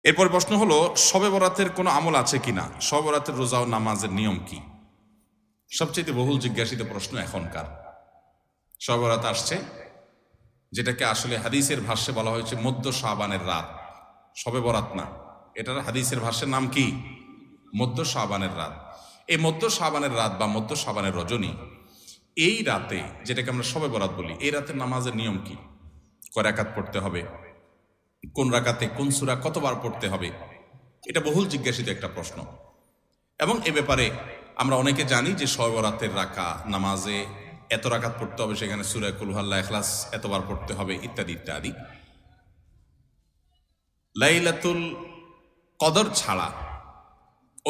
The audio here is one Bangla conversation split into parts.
এরপর প্রশ্ন হলো, শবে বরাতের কোনো আমল আছে কিনা, শবে বরাতের রোজা ও নামাজের নিয়ম কি? সবচেয়ে বহুল জিজ্ঞাসিত প্রশ্ন এখনকার। শবে বরাত আসছে, যেটাকে আসলে হাদিসের ভাষ্যে বলা হয়েছে মধ্য শাবানের রাত, শবে বরাত না, এটার হাদিসের ভাষ্যের নাম কি? মধ্য শাবানের রাত। এই মধ্য শাবানের রাত বা মধ্য শাবানের রজনী, এই রাতে যেটাকে আমরা শবে বরাত বলি, এই রাতের নামাজের নিয়ম কি? কয় রাকাত পড়তে হবে, কোন রাকাতে কোন সূরা কতবার পড়তে হবে, এটা বহুল জিজ্ঞাসিত একটা প্রশ্ন। এবং এ ব্যাপারে আমরা অনেকে জানি যে শবে বরাতের নামাজে এত রাকাত পড়তে হবে, সেখানে সূরা কুল হুয়াল্লাহ, ইখলাস এতবার পড়তে হবে, ইত্যাদি ইত্যাদি। লাইলাতুল কদর ছাড়া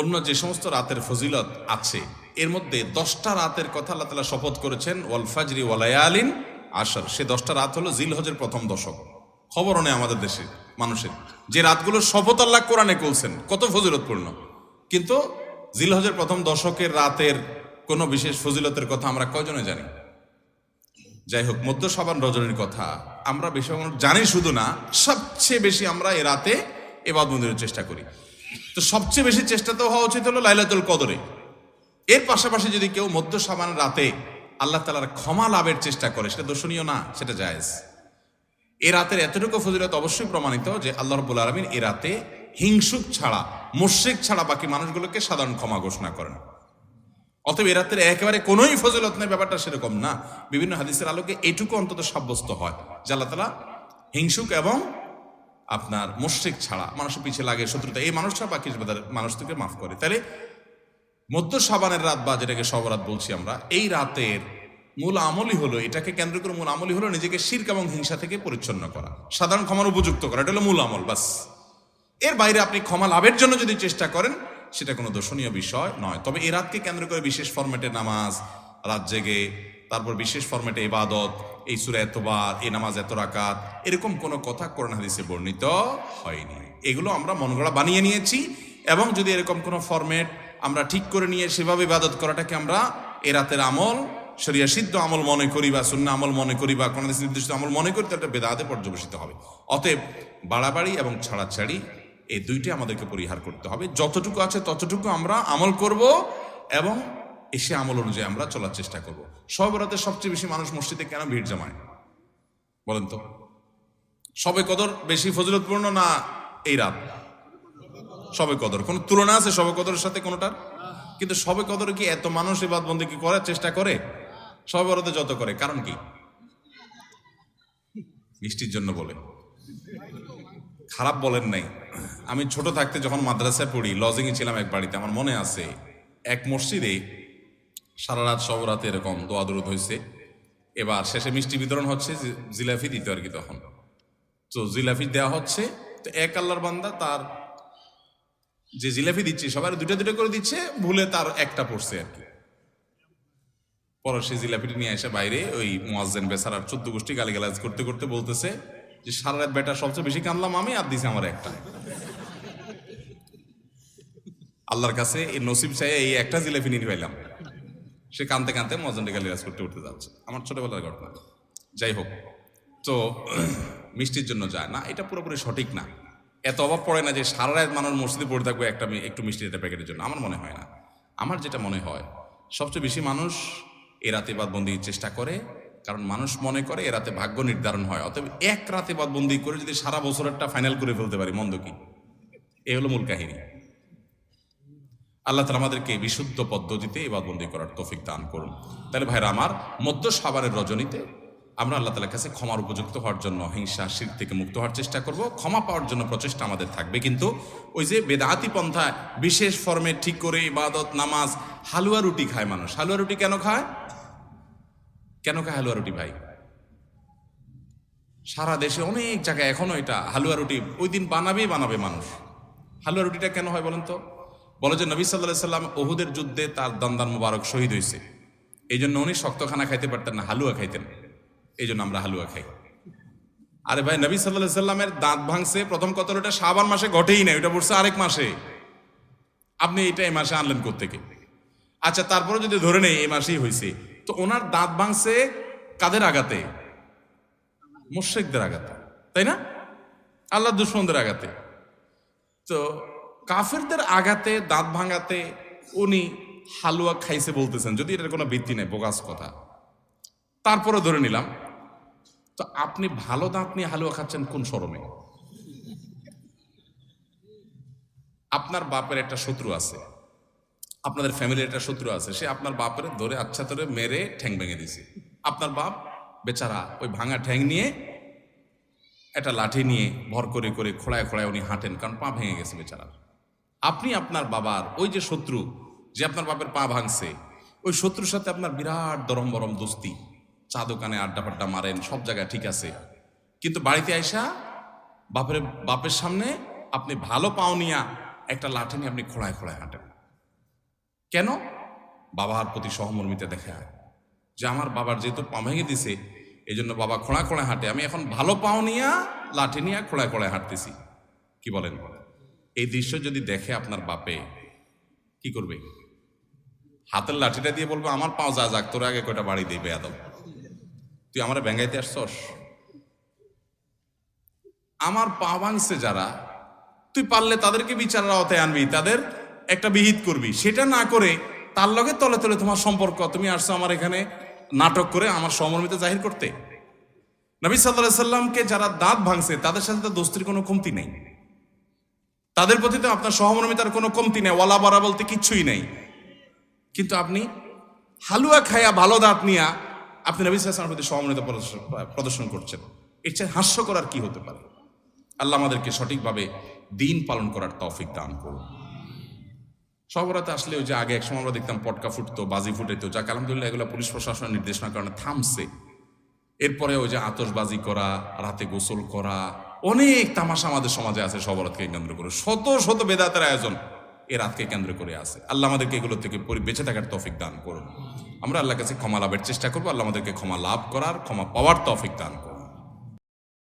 অন্য যে সমস্ত রাতের ফজিলত আছে, এর মধ্যে 10টা রাতের কথা আল্লাহ তাআলা শপথ করেছেন, ওয়াল ফাজরি ওয়া লায়ালিন আশর। সে 10টা রাত হলো জিলহজের প্রথম দশক। খবর নেই আমাদের দেশে মানুষের, যে রাতগুলোর শপথ আল্লাহ কোরআনে করছেন কত ফজিলতপূর্ণ, কিন্তু জিলহজের প্রথম দশকের রাতের কোনো বিশেষ ফজিলতের কথা আমরা কয়জনে জানি? যাই হোক, মধ্য শাবান রজনীর কথা আমরা বেশি জানি শুধু না, সবচেয়ে বেশি আমরা এ রাতে ইবাদত বন্দেগীর চেষ্টা করি। তো সবচেয়ে বেশি চেষ্টা তো হওয়া উচিত হলো লাইলাতুল কদরে। এর পাশাপাশি যদি কেউ মধ্য শাবান রাতে আল্লাহ তাআলার ক্ষমা লাভের চেষ্টা করে, সেটা দর্শনীয় না, সেটা জায়েজ। এ রাতের এতটুকু ফজিলত অবশ্যই প্রমাণিত যে আল্লাহ রাব্বুল আলামিন এ রাতে হিংসুক ছাড়া, মুশরিক ছাড়া বাকি মানুষগুলোকে সাধারণ ক্ষমা ঘোষণা করেন। অতএব এ রাতের একেবারে কোনোই ফজিলত নেই, ব্যাপারটা সেরকম না। বিভিন্ন হাদিসের আলোকে এটুকু অন্তত সাব্যস্ত হয় যে আল্লাহ তাআলা হিংসুক এবং আপনার মুশরিক ছাড়া, মানুষের পিছিয়ে লাগে শত্রুতা, এই মানুষটা বাকি মানুষ থেকে মাফ করে। তাহলে মধ্য শাবানের রাত বা যেটাকে শবরাত বলছি আমরা, এই রাতের মূল আমলই হলো, এটাকে কেন্দ্র করে মূল আমলই হলো নিজেকে শিরক এবং হিংসা থেকে পরিচ্ছন্ন করা, সাধারণ ক্ষমার উপযুক্ত করা। এটা হলো মূল আমল, বাস। এর বাইরে আপনি ক্ষমা লাভের জন্য যদি চেষ্টা করেন, সেটা কোনো দর্শনীয় বিষয় নয়। তবে এই রাতকে কেন্দ্র করে বিশেষ ফরম্যাটে নামাজ, রাত জেগে, তারপর বিশেষ ফরম্যাটে ইবাদত, এই সূরা এতবার, এই নামাজ এত রাকাত, এরকম কোনো কথা কোরআন হাদিসে বর্ণিত হয়নি। এগুলো আমরা মনগড়া বানিয়ে নিয়েছি। এবং যদি এরকম কোনো ফরম্যাট আমরা ঠিক করে নিয়ে সেভাবে ইবাদত করাটাকে আমরা এ রাতের আমল, শরিয়া সিদ্ধ আমল মনে করি বা সুন্নাহ আমল মনে করি বা কোন নির্দিষ্ট আমল মনে করি, তো একটা বেদাতে পর্যবেসিত হবে। অতএব বাড়াবাড়ি এবং ছাড়াছাড়ি এই দুইটি আমাদেরকে পরিহার করতে হবে। যতটুকু আছে ততটুকু আমরা আমল করব এবং এসে আমল অনুযায়ী আমরা চলার চেষ্টা করব। শবে বরাতে সবচেয়ে বেশি মানুষ মসজিদে কেন ভিড় জমায় বলেন তো? শবে কদর বেশি ফজিলতপূর্ণ না এই রাত? শবে কদর কোনো তুলনা আছে শবে কদরের সাথে কোনোটার? কিন্তু শবে কদরে কি এত মানুষ ইবাদত বন্দেগী করার চেষ্টা করে শবে বরাতে যত করে? কারণ কি? মিষ্টির জন্য বলে, খারাপ বলেন নাই। আমি ছোট থাকতে যখন মাদ্রাসায় পড়ি, লজিংয়ে ছিলাম এক বাড়িতে, আমার মনে আছে এক মসজিদে সারা রাত শবে বরাতে এরকম দোয়া দরুদ হয়েছে। এবার শেষে মিষ্টি বিতরণ হচ্ছে, জিলাফি দিতে আর কি, তখন তো জিলাফি দেওয়া হচ্ছে। তো এক আল্লাহর বান্দা তার যে জিলাফি দিচ্ছে সবাই দুটা দুটা করে দিচ্ছে, ভুলে তার একটা পড়ছে আর কি। পরে সে জিলাপিটি নিয়ে এসে বাইরে ওই মুয়াজ্জিন বেচারার 14 গোষ্ঠী গালিগালাজ করতে করতে বলতেছে যে সারা রাত বেটা সবচেয়ে বেশি কানলাম আমি, আর দিছে আমার একটা। আল্লাহর কাছে এই নসিব চাই এই একটা জিলাপি নিয়ে পাইলাম। সে কানতে কানতে মুয়াজ্জিনকে গালিগালাজ করতে উঠতে যাচ্ছে। আমার ছোটবেলার ঘটনা। যাই হোক, তো মিষ্টির জন্য যায় না, এটা পুরোপুরি সঠিক না। এত অভাব পড়ে না যে সারা রাত মানুষ মসজিদে পড়ে থাকবে একটু মিষ্টির একটা প্যাকেটের জন্য। আমার মনে হয় না। আমার যেটা মনে হয়, সবচেয়ে বেশি মানুষ এ রাতে ইবাদত বন্দেগীর চেষ্টা করে, কারণ মানুষ মনে করে এ রাতে ভাগ্য নির্ধারণ হয়। অতএব এক রাতে ইবাদত বন্দেগী করে যদি সারা বছরেরটা ফাইনাল করে ফেলতে পারি, মন্দ কি? এই হলো মূল কাহিনী। আল্লাহ তাআলা আমাদেরকে বিশুদ্ধ পদ্ধতিতে ইবাদত বন্দেগী করার তৌফিক দান করুন। তাহলে ভাইরা আমার, মধ্য শাবানের রজনীতে আমরা আল্লাহ তাআলার কাছে ক্ষমার উপযুক্ত হওয়ার জন্য, হিংসা শিরক থেকে মুক্ত হওয়ার চেষ্টা করব। ক্ষমা পাওয়ার জন্য প্রচেষ্টা আমাদের থাকবে। কিন্তু ওই যে বেদাতি পন্থায় বিশেষ ফর্মে ঠিক করে ইবাদত, নামাজ, হালুয়া রুটি খায় মানুষ। হালুয়া রুটি কেন খায়? কেন খায় হালুয়া রুটি ভাই? সারা দেশে অনেক জায়গায় এখনো এটা হালুয়া রুটি ওই দিন বানাবে মানুষ। হালুয়া রুটিটা কেন হয় বলেন তো? বলে যে নবী সাল্লাল্লাহু আলাইহি ওয়াসাল্লাম উহুদের যুদ্ধে তার দন্দান মুবারক শহীদ হয়েছে, এই জন্য উনি শক্ত খানা খাইতে পারতেন না, হালুয়া খাইতেন। এই জন্য আমরা হালুয়া খাই। আরে ভাই, নবী সাল্লাল্লাহু আলাইহি ওয়াসাল্লামের দাঁত ভাঙছে প্রথম কতটা শাবান মাসে ঘটেই না, এটা পড়ছে আরেক মাসে। আপনি এটা এই মাসে আনলেন কোত্থেকে? আচ্ছা, তারপরে যদি ধরে নেই এই মাসেই হয়েছে, তো ওনার দাঁত ভাঙছে কাদের আঘাতে? মুশরিকদের আঘাতে, তাই না? আল্লাহর দুশমনদের আঘাতে। তো কাফেরদের আঘাতে দাঁত ভাঙাতে উনি হালুয়া খাইছে বলতেছেন, যদি এটার কোনো ভিত্তি নেই, বোগাস কথা। তারপরে ধরে নিলাম, তো আপনি ভালো দাঁত নিয়ে হালুয়া খাচ্ছেন কোন শরমে? আপনার বাপের একটা শত্রু আছে, আপনাদের ফ্যামিলির একটা শত্রু আছে, সে আপনার বাপের ধরে আচ্ছা ধরে মেরে ঠ্যাং ভেঙে দিছে। আপনার বাপ বেচারা ওই ভাঙা ঠ্যাং নিয়ে একটা লাঠি নিয়ে ভর করে করে খোড়ায় খোড়ায় উনি হাঁটেন, কারণ পা ভেঙে গেছে বেচারা। আপনি আপনার বাবার ওই যে শত্রু, যে আপনার বাপের পা ভাঙছে, ওই শত্রুর সাথে আপনার বিরাট দরম বরম দোস্তি, চা দোকানে আড্ডা পাড্ডা মারেন, সব জায়গায় ঠিক আছে, কিন্তু বাড়িতে আইসা বাপের সামনে আপনি ভালো পাও নিয়া একটা লাঠি নিয়ে আপনি খোড়ায় খোড়ায় হাঁটেন। কেন? বাবার প্রতি সহমর্মিতা দেখা, যে আমার বাবার যেহেতু পা ভেঙে দিছে, এই জন্য বাবা খোঁড়া খোঁড়ায় হাঁটে, আমি এখন ভালো পাও নিয়া লাঠি নিয়ে খোঁড়ায় খোঁড়ায় হাঁটতেছি। কি বলেন? এই দৃশ্য যদি দেখে আপনার বাপে কি করবে? হাতের লাঠিটা দিয়ে বলবো, আমার পাও যা যাক, তোর আগে কয়টা বাড়ি দিবে আদম, তুই আমার ব্যাঙ্গাইতে আসছস? আমার পা ভাঙছে যারা, তুই পারলে তাদেরকে বিচারের আওতায় আনবি, তাদের একটা বিহিত করবি। সেটা না করে তার লগে তলে তলে তোমার সম্পর্ক, তুমি আসছো আমার এখানে নাটক করে আমার সহমর্মিতা জাহির করতে। নবী সাল্লাল্লাহু আলাইহি সাল্লামকে যারা দাঁত ভাঙছে তাদের সাথে তো দোস্তির কোনো কমতি নেই, তাদের প্রতি তো আপনার সহমর্মিতার কোনো কমতি নেই, ওয়ালা বারা বলতে কিচ্ছুই নেই। কিন্তু আপনি হালুয়া খায়া ভালো দাঁত নিয়া আপনি নবী সাল্লাল্লাহু আলাইহি ওয়াসাল্লামের প্রতি সহমর্মিতা প্রদর্শন করছেন, এর চেয়ে হাস্যকর আর কি হতে পারে? আল্লাহ আমাদেরকে সঠিকভাবে দিন পালন করার তৌফিক দান করুন। সবরাতে আসলে ওই যে আগে এক সময় আমরা দেখতাম পটকা ফুটতো, বাজি ফুটাইতো, যাক আলহামদুলিল্লাহ এগুলো পুলিশ প্রশাসনের নির্দেশনার কারণে থামছে। এরপরে ওই যে আতশবাজি করা, রাতে গোসল করা, অনেক তামাশা আমাদের সমাজে আছে সবরাতকে কেন্দ্র করে, শত শত বেদাতের আয়োজন এ রাতকে কেন্দ্র করে আছে। আল্লাহ আমাদেরকে এগুলো থেকে বেঁচে থাকার তৌফিক দান করুন। আমরা আল্লাহর কাছে ক্ষমা লাভের চেষ্টা করবো, আল্লাহ আমাদেরকে ক্ষমা লাভ করার, ক্ষমা পাওয়ার তৌফিক দান করুন।